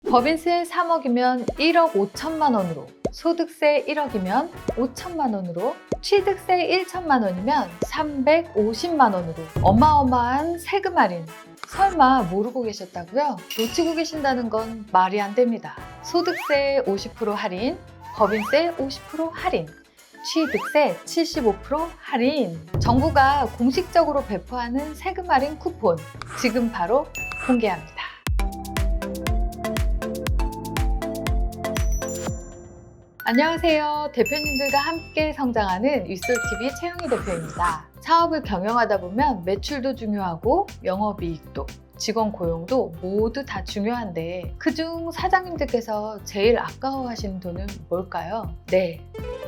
법인세 3억이면 1억 5천만 원으로, 소득세 1억이면 5천만 원으로, 취득세 1천만 원이면 350만 원으로 어마어마한 세금 할인. 설마 모르고 계셨다고요? 놓치고 계신다는 건 말이 안 됩니다. 소득세 50% 할인, 법인세 50% 할인, 취득세 75% 할인. 정부가 공식적으로 배포하는 세금 할인 쿠폰 지금 바로 공개합니다. 안녕하세요. 대표님들과 함께 성장하는 윗솔TV 최영희 대표입니다. 사업을 경영하다 보면 매출도 중요하고 영업이익도, 직원 고용도 모두 다 중요한데 그중 사장님들께서 제일 아까워하시는 돈은 뭘까요? 네,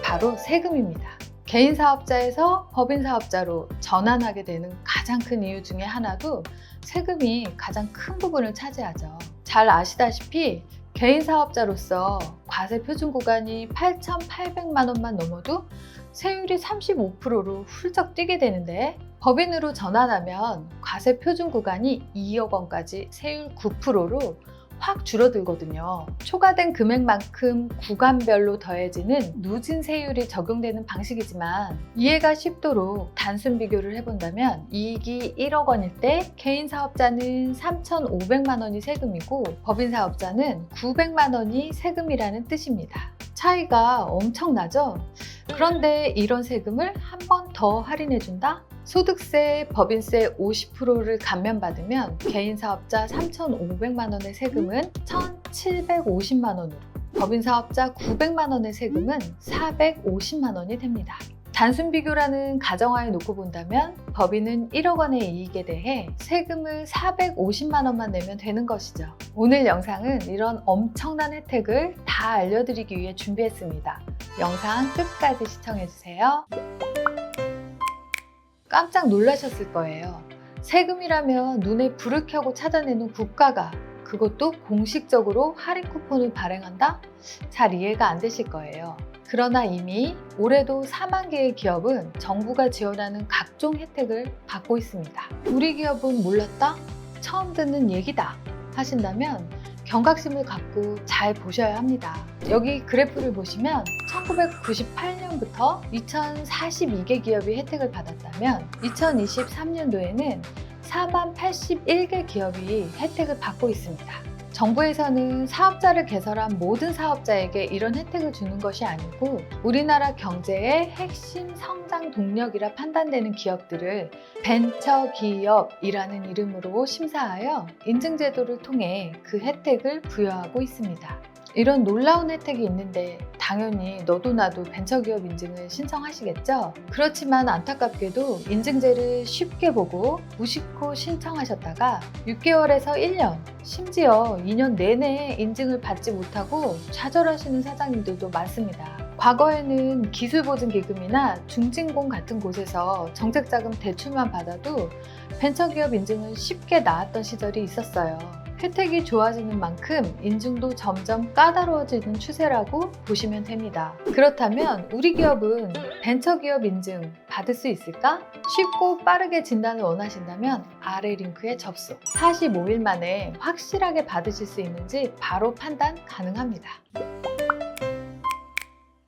바로 세금입니다. 개인 사업자에서 법인 사업자로 전환하게 되는 가장 큰 이유 중에 하나도 세금이 가장 큰 부분을 차지하죠. 잘 아시다시피 개인 사업자로서 과세 표준 구간이 8,800만 원만 넘어도 세율이 35%로 훌쩍 뛰게 되는데, 법인으로 전환하면 과세 표준 구간이 2억 원까지 세율 9%로 확 줄어들거든요. 초과된 금액만큼 구간별로 더해지는 누진 세율이 적용되는 방식이지만 이해가 쉽도록 단순 비교를 해본다면 이익이 1억 원일 때 개인 사업자는 3,500만 원이 세금이고 법인 사업자는 900만 원이 세금이라는 뜻입니다. 차이가 엄청나죠? 그런데 이런 세금을 한 번 더 할인해준다? 소득세, 법인세 50%를 감면받으면 개인 사업자 3,500만 원의 세금은 1,750만 원으로, 법인 사업자 900만 원의 세금은 450만 원이 됩니다. 단순 비교라는 가정하에 놓고 본다면 법인은 1억 원의 이익에 대해 세금을 450만 원만 내면 되는 것이죠. 오늘 영상은 이런 엄청난 혜택을 다 알려드리기 위해 준비했습니다. 영상 끝까지 시청해주세요. 깜짝 놀라셨을 거예요. 세금이라면 눈에 불을 켜고 찾아내는 국가가 그것도 공식적으로 할인 쿠폰을 발행한다? 잘 이해가 안 되실 거예요. 그러나 이미 올해도 4만 개의 기업은 정부가 지원하는 각종 혜택을 받고 있습니다. 우리 기업은 몰랐다? 처음 듣는 얘기다 하신다면 경각심을 갖고 잘 보셔야 합니다. 여기 그래프를 보시면 1998년부터 2042개 기업이 혜택을 받았다면 2023년도에는 4만 81개 기업이 혜택을 받고 있습니다. 정부에서는 사업자를 개설한 모든 사업자에게 이런 혜택을 주는 것이 아니고 우리나라 경제의 핵심 성장 동력이라 판단되는 기업들을 벤처기업이라는 이름으로 심사하여 인증제도를 통해 그 혜택을 부여하고 있습니다. 이런 놀라운 혜택이 있는데 당연히 너도 나도 벤처기업 인증을 신청하시겠죠? 그렇지만 안타깝게도 인증제를 쉽게 보고 무심코 신청하셨다가 6개월에서 1년, 심지어 2년 내내 인증을 받지 못하고 좌절하시는 사장님들도 많습니다. 과거에는 기술보증기금이나 중진공 같은 곳에서 정책자금 대출만 받아도 벤처기업 인증은 쉽게 나왔던 시절이 있었어요. 혜택이 좋아지는 만큼 인증도 점점 까다로워지는 추세라고 보시면 됩니다. 그렇다면 우리 기업은 벤처기업 인증 받을 수 있을까? 쉽고 빠르게 진단을 원하신다면 아래 링크에 접속. 45일 만에 확실하게 받으실 수 있는지 바로 판단 가능합니다.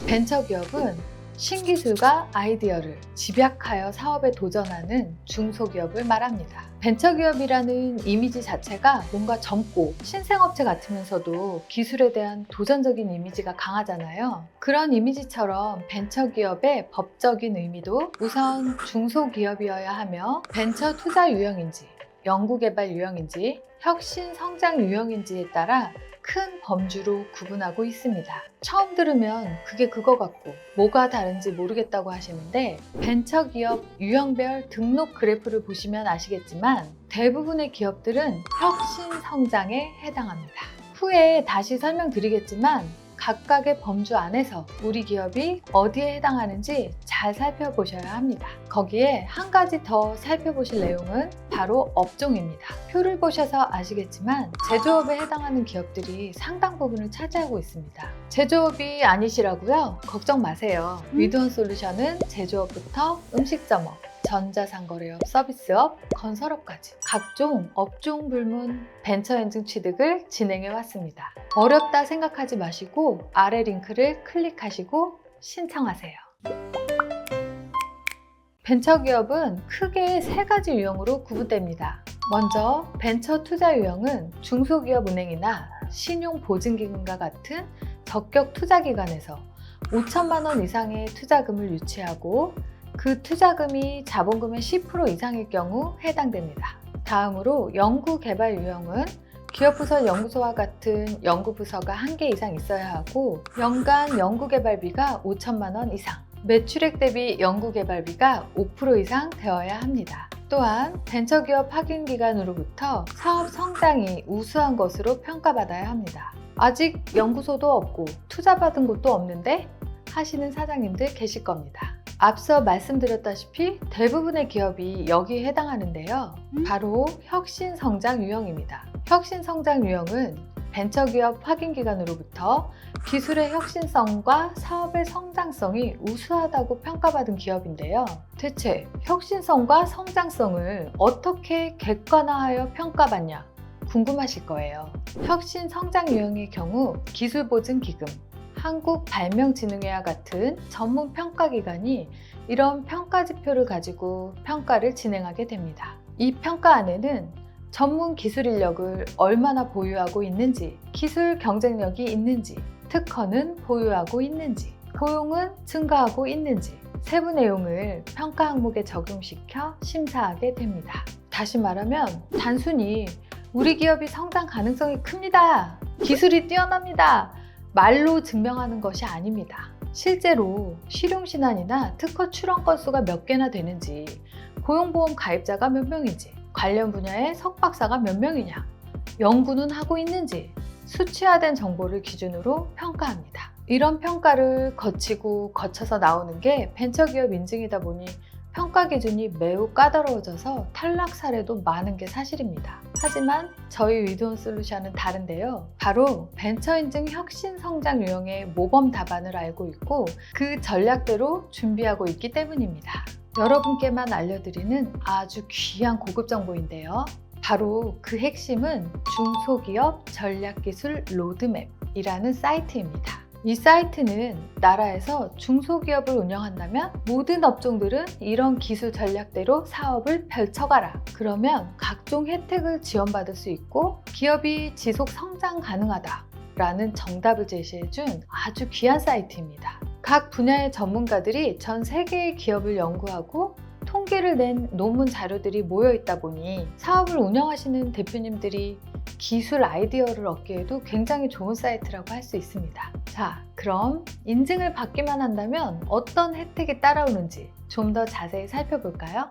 벤처기업은 신기술과 아이디어를 집약하여 사업에 도전하는 중소기업을 말합니다. 벤처기업이라는 이미지 자체가 뭔가 젊고 신생업체 같으면서도 기술에 대한 도전적인 이미지가 강하잖아요. 그런 이미지처럼 벤처기업의 법적인 의미도 우선 중소기업이어야 하며 벤처 투자 유형인지, 연구개발 유형인지, 혁신 성장 유형인지에 따라 큰 범주로 구분하고 있습니다. 처음 들으면 그게 그거 같고 뭐가 다른지 모르겠다고 하시는데 벤처기업 유형별 등록 그래프를 보시면 아시겠지만 대부분의 기업들은 혁신 성장에 해당합니다. 후에 다시 설명드리겠지만 각각의 범주 안에서 우리 기업이 어디에 해당하는지 잘 살펴보셔야 합니다. 거기에 한 가지 더 살펴보실 내용은 바로 업종입니다. 표를 보셔서 아시겠지만 제조업에 해당하는 기업들이 상당 부분을 차지하고 있습니다. 제조업이 아니시라고요? 걱정 마세요. 위드원 솔루션은 제조업부터 음식점업, 전자상거래업, 서비스업, 건설업까지 각종 업종 불문 벤처엔진 취득을 진행해 왔습니다. 어렵다 생각하지 마시고 아래 링크를 클릭하시고 신청하세요. 벤처기업은 크게 3가지 유형으로 구분됩니다. 먼저 벤처 투자 유형은 중소기업은행이나 신용보증기금과 같은 적격 투자기관에서 5천만 원 이상의 투자금을 유치하고 그 투자금이 자본금의 10% 이상일 경우 해당됩니다. 다음으로 연구개발 유형은 기업부서 연구소와 같은 연구부서가 1개 이상 있어야 하고 연간 연구개발비가 5천만 원 이상, 매출액 대비 연구개발비가 5% 이상 되어야 합니다. 또한 벤처기업 확인기관으로부터 사업 성장이 우수한 것으로 평가받아야 합니다. 아직 연구소도 없고 투자받은 곳도 없는데 하시는 사장님들 계실 겁니다. 앞서 말씀드렸다시피 대부분의 기업이 여기에 해당하는데요. 바로 혁신성장 유형입니다. 혁신성장 유형은 벤처기업 확인기관으로부터 기술의 혁신성과 사업의 성장성이 우수하다고 평가받은 기업인데요. 대체 혁신성과 성장성을 어떻게 객관화하여 평가받냐 궁금하실 거예요. 혁신성장 유형의 경우 기술보증기금, 한국발명진흥회와 같은 전문 평가기관이 이런 평가지표를 가지고 평가를 진행하게 됩니다. 이 평가안에는 전문 기술 인력을 얼마나 보유하고 있는지, 기술 경쟁력이 있는지, 특허는 보유하고 있는지, 고용은 증가하고 있는지 세부 내용을 평가 항목에 적용시켜 심사하게 됩니다. 다시 말하면 단순히 우리 기업이 성장 가능성이 큽니다, 기술이 뛰어납니다 말로 증명하는 것이 아닙니다. 실제로 실용신안이나 특허 출원 건수가 몇 개나 되는지, 고용보험 가입자가 몇 명인지, 관련 분야의 석박사가 몇 명이냐, 연구는 하고 있는지 수치화된 정보를 기준으로 평가합니다. 이런 평가를 거쳐서 나오는 게 벤처기업 인증이다 보니 평가 기준이 매우 까다로워져서 탈락 사례도 많은 게 사실입니다. 하지만 저희 위드온 솔루션은 다른데요. 바로 벤처 인증 혁신 성장 유형의 모범 답안을 알고 있고 그 전략대로 준비하고 있기 때문입니다. 여러분께만 알려드리는 아주 귀한 고급 정보인데요. 바로 그 핵심은 중소기업 전략기술 로드맵이라는 사이트입니다. 이 사이트는 나라에서 중소기업을 운영한다면 모든 업종들은 이런 기술 전략대로 사업을 펼쳐가라. 그러면 각종 혜택을 지원받을 수 있고 기업이 지속 성장 가능하다 라는 정답을 제시해준 아주 귀한 사이트입니다. 각 분야의 전문가들이 전 세계의 기업을 연구하고 통계를 낸 논문 자료들이 모여 있다 보니 사업을 운영하시는 대표님들이 기술 아이디어를 얻기에도 굉장히 좋은 사이트라고 할 수 있습니다. 자, 그럼 인증을 받기만 한다면 어떤 혜택이 따라오는지 좀 더 자세히 살펴볼까요?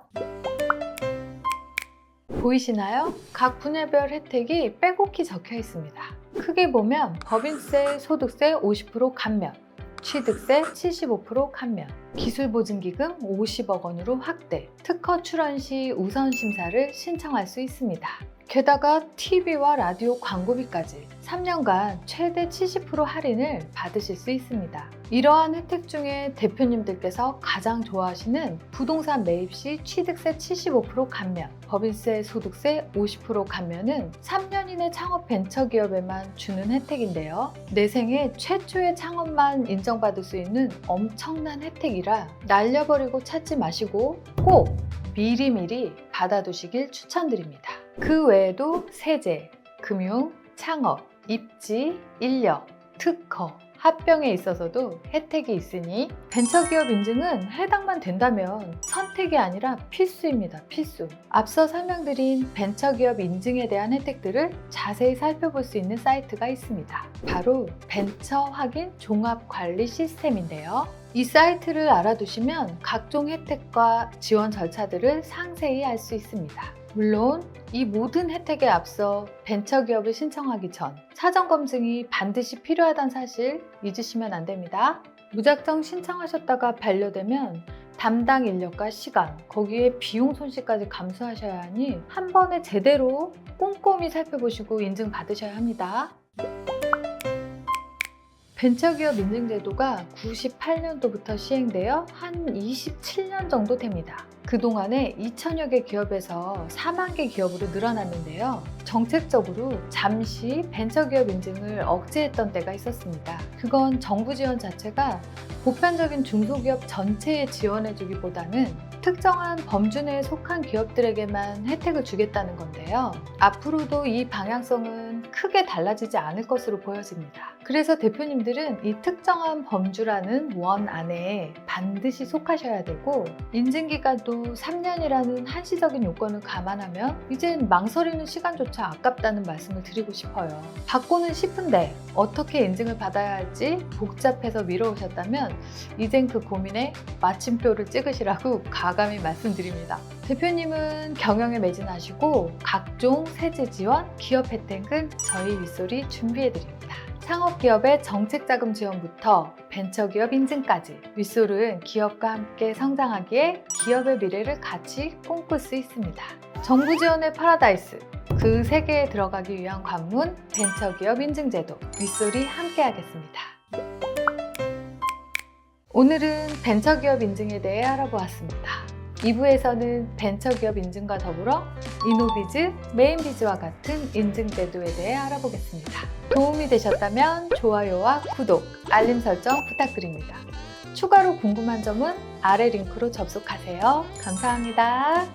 보이시나요? 각 분야별 혜택이 빼곡히 적혀 있습니다. 크게 보면 법인세, 소득세 50% 감면, 취득세 75% 감면, 기술보증기금 50억 원으로 확대, 특허 출원 시 우선 심사를 신청할 수 있습니다. 게다가 TV와 라디오 광고비까지 3년간 최대 70% 할인을 받으실 수 있습니다. 이러한 혜택 중에 대표님들께서 가장 좋아하시는 부동산 매입 시 취득세 75% 감면, 법인세, 소득세 50% 감면은 3년 이내 창업 벤처기업에만 주는 혜택인데요. 내 생애 최초의 창업만 인정받을 수 있는 엄청난 혜택이라 날려버리고 찾지 마시고 꼭 미리미리 받아두시길 추천드립니다. 그 외에도 세제, 금융, 창업, 입지, 인력, 특허, 합병에 있어서도 혜택이 있으니 벤처기업 인증은 해당만 된다면 선택이 아니라 필수입니다. 필수. 앞서 설명드린 벤처기업 인증에 대한 혜택들을 자세히 살펴볼 수 있는 사이트가 있습니다. 바로 벤처 확인 종합관리 시스템인데요. 이 사이트를 알아두시면 각종 혜택과 지원 절차들을 상세히 알 수 있습니다. 물론 이 모든 혜택에 앞서 벤처기업을 신청하기 전 사전검증이 반드시 필요하다는 사실 잊으시면 안 됩니다. 무작정 신청하셨다가 반려되면 담당 인력과 시간, 거기에 비용 손실까지 감수하셔야 하니 한 번에 제대로 꼼꼼히 살펴보시고 인증 받으셔야 합니다. 벤처기업 인증제도가 98년도부터 시행되어 한 27년 정도 됩니다. 그동안에 2천여 개 기업에서 4만 개 기업으로 늘어났는데요. 정책적으로 잠시 벤처기업 인증을 억제했던 때가 있었습니다. 그건 정부 지원 자체가 보편적인 중소기업 전체에 지원해주기보다는 특정한 범주 내에 속한 기업들에게만 혜택을 주겠다는 건데요. 앞으로도 이 방향성은 크게 달라지지 않을 것으로 보여집니다. 그래서 대표님들은 이 특정한 범주라는 원 안에 반드시 속하셔야 되고, 인증기간도 3년이라는 한시적인 요건을 감안하면 이젠 망설이는 시간조차 아깝다는 말씀을 드리고 싶어요. 받고는 싶은데 어떻게 인증을 받아야 할지 복잡해서 미뤄오셨다면 이젠 그 고민에 마침표를 찍으시라고 가감히 말씀드립니다. 대표님은 경영에 매진하시고 각종 세제 지원, 기업 혜택은 저희 윗소리 준비해드립니다. 창업기업의 정책자금 지원부터 벤처기업 인증까지, 윗솔은 기업과 함께 성장하기에 기업의 미래를 같이 꿈꿀 수 있습니다. 정부 지원의 파라다이스, 그 세계에 들어가기 위한 관문 벤처기업 인증제도, 윗솔이 함께하겠습니다. 오늘은 벤처기업 인증에 대해 알아보았습니다. 2부에서는 벤처기업 인증과 더불어 이노비즈, 메인비즈와 같은 인증제도에 대해 알아보겠습니다. 도움이 되셨다면 좋아요와 구독, 알림 설정 부탁드립니다. 추가로 궁금한 점은 아래 링크로 접속하세요. 감사합니다.